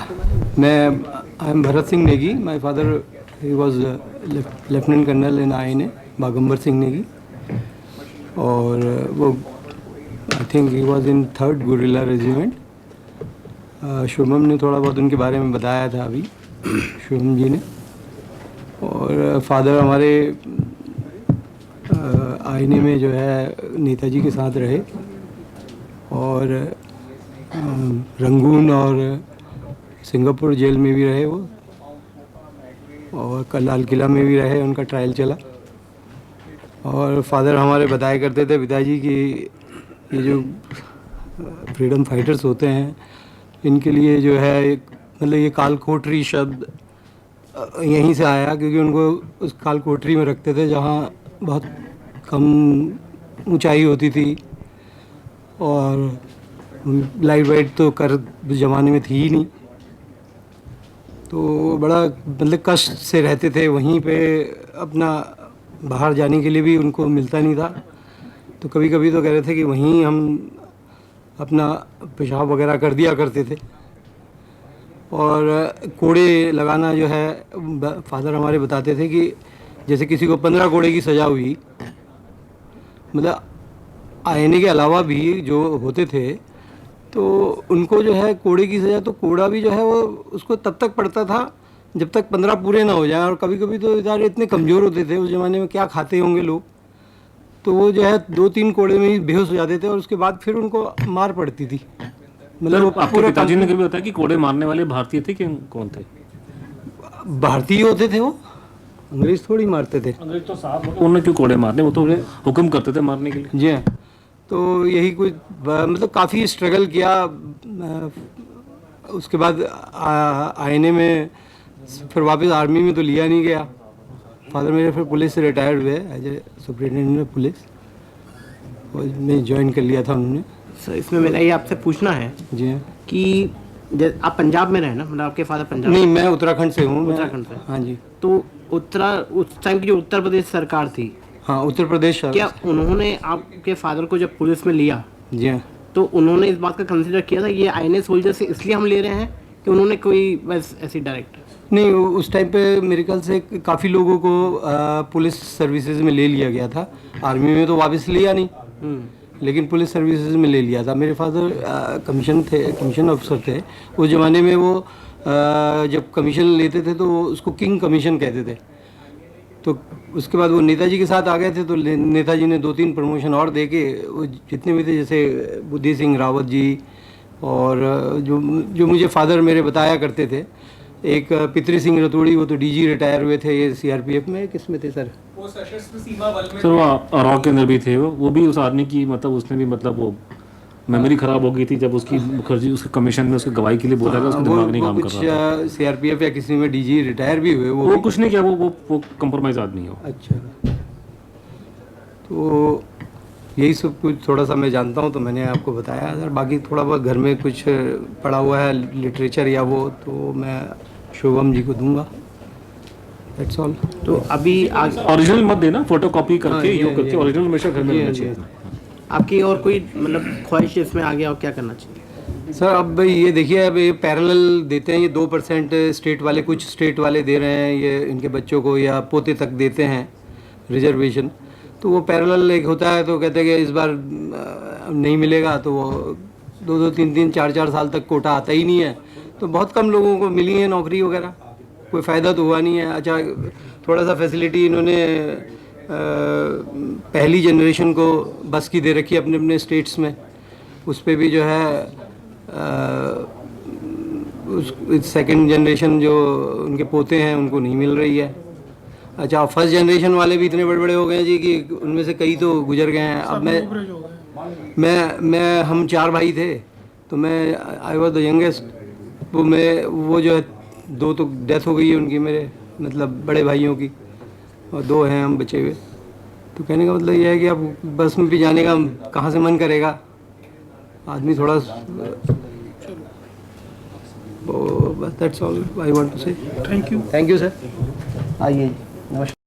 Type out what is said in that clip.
I am Bharat Singh Negi. My father he was lieutenant colonel in INA Bagambar Singh Negi, और वो I think he was in 3rd guerrilla regiment. Shubham ने थोड़ा बहुत उनके बारे में बताया था अभी, शुभम जी ने. और फादर हमारे आईएनए में जो है नेताजी के साथ रहे, और रंगून और सिंगापुर जेल में भी रहे वो, और कल लाल किला में भी रहे, उनका ट्रायल चला. और फादर हमारे बताया करते थे पिताजी कि ये जो फ्रीडम फाइटर्स होते हैं इनके लिए जो है एक मतलब ये कालकोठरी शब्द यहीं से आया, क्योंकि उनको उस कालकोठरी में रखते थे जहाँ बहुत कम ऊंचाई होती थी, और लाइट वाइट तो कर ज़माने में थी ही नहीं, तो बड़ा मतलब कष्ट से रहते थे वहीं पे. अपना बाहर जाने के लिए भी उनको मिलता नहीं था, तो कभी कभी तो कह रहे थे कि वहीं हम अपना पेशाब वगैरह कर दिया करते थे. और कोड़े लगाना जो है फादर हमारे बताते थे कि जैसे किसी को 15 कोड़े की सज़ा हुई, मतलब आईएनए के अलावा भी जो होते थे तो उनको जो है कोड़े की सज़ा, तो कोड़ा भी जो है वो उसको तब तक पड़ता था जब तक 15 पूरे ना हो जाए. और कभी कभी तो इधर इतने कमज़ोर होते थे उस ज़माने में, क्या खाते होंगे लोग, तो वो जो है 2-3 कोड़े में ही बेहोश हो जाते थे, और उसके बाद फिर उनको मार पड़ती थी. मतलब आपके पिताजी ने कभी बताया कि कोड़े मारने वाले भारतीय थे कि कौन थे? भारतीय होते थे वो, अंग्रेज थोड़ी मारते थे. अंग्रेज तो साहब उन्होंने क्यों कोड़े मारने, वो तो हुक्म करते थे मारने के लिए. जी हाँ. तो यही कुछ मतलब काफ़ी स्ट्रगल किया. उसके बाद आईएनए में फिर वापस आर्मी में तो लिया नहीं गया. फादर मेरे फिर पुलिस से रिटायर्ड हुए as a superintendent of police, और मैं ज्वाइन कर लिया था उन्होंने. सर इसमें मेरा ये आपसे पूछना है जी हाँ. कि आप पंजाब में रहे ना, मतलब आपके फादर पंजाब? नहीं, मैं उत्तराखंड से हूँ. उत्तराखंड से? हाँ जी. तो उस टाइम की जो उत्तर प्रदेश सरकार थी, हाँ उत्तर प्रदेश, क्या उन्होंने आपके फादर को जब पुलिस में लिया, जी हाँ, तो उन्होंने इस बात का कंसिडर किया था ये आईएनए सोल्जर से इसलिए हम ले रहे हैं, कि उन्होंने कोई बस ऐसी डायरेक्ट? नहीं, उस टाइम पे मेरे ख्याल से काफ़ी लोगों को पुलिस सर्विसेज में ले लिया गया था. आर्मी में तो वापस लिया नहीं, लेकिन पुलिस सर्विसेज में ले लिया था. मेरे फादर कमीशन अफसर थे उस ज़माने में. वो जब कमीशन लेते थे तो उसको किंग कमीशन कहते थे. तो उसके बाद वो नेताजी के साथ आ गए थे, तो नेताजी ने 2-3 प्रमोशन और दे के वो जितने भी थे, जैसे बुद्धि सिंह रावत जी, और जो मुझे फादर मेरे बताया करते थे, एक पितरी सिंह रतोड़ी, वो तो डीजी रिटायर हुए थे. ये सीआरपीएफ में किस में थे सर? वो सशस्त्र सीमा बल में. सर वो रॉ के अंदर भी थे, वो भी उस आदमी की मतलब उसने भी मतलब वो मेमोरी खराब हो गई थी जब उसकी मुखर्जी उसके कमीशन में उसकी गवाही के लिए बोला गया, उसका दिमाग नहीं काम कर रहा था. सीआरपीएफ या किसी में डीजी रिटायर भी हुए. वो कुछ नहीं किया, वो कंप्रोमाइज आदमी है. अच्छा, तो यही सब कुछ थोड़ा सा मैं जानता हूँ, तो मैंने आपको बताया. अगर बाकी थोड़ा बहुत घर में कुछ पढ़ा हुआ है लिटरेचर या वो, तो मैं शुभम जी को दूंगा. That's all. तो अभी ओरिजिनल मत देना, फोटो कॉपी करके यूँ करके, ओरिजिनल हमेशा घर में रहना चाहिए. आपकी और कोई मतलब ख्वाहिश इसमें आगे और क्या करना चाहिए? सर अब ये देखिए, अब ये पैरेलल देते हैं, ये 2% स्टेट वाले, कुछ स्टेट वाले दे रहे हैं ये इनके बच्चों को, या पोते तक देते हैं रिजर्वेशन. तो वो पैरेलल एक होता है, तो कहते हैं कि इस बार नहीं मिलेगा, तो वो 2-2, 3-3, 4-4 साल तक कोटा आता ही नहीं है. तो बहुत कम लोगों को मिली है नौकरी वगैरह, कोई फ़ायदा तो हुआ नहीं है. अच्छा, थोड़ा सा फैसिलिटी इन्होंने पहली जनरेशन को बस की दे रखी है अपने अपने स्टेट्स में. उस पर भी जो है उस सेकंड जनरेशन जो उनके पोते हैं उनको नहीं मिल रही है. अच्छा, फर्स्ट जनरेशन वाले भी इतने बड़े बड़े हो गए हैं जी कि उनमें से कई तो गुजर गए हैं. अब मैं हम 4 भाई थे, तो मैं आई वॉज द यंगेस्ट. वो जो है 2 तो डेथ हो गई है उनकी, मेरे मतलब बड़े भाइयों की, और 2 हैं हम बचे हुए. तो कहने का मतलब ये है कि अब बस में भी जाने का कहाँ से मन करेगा आदमी थोड़ा. बस that's all I want to say. Thank you sir. आइए, नमस्कार.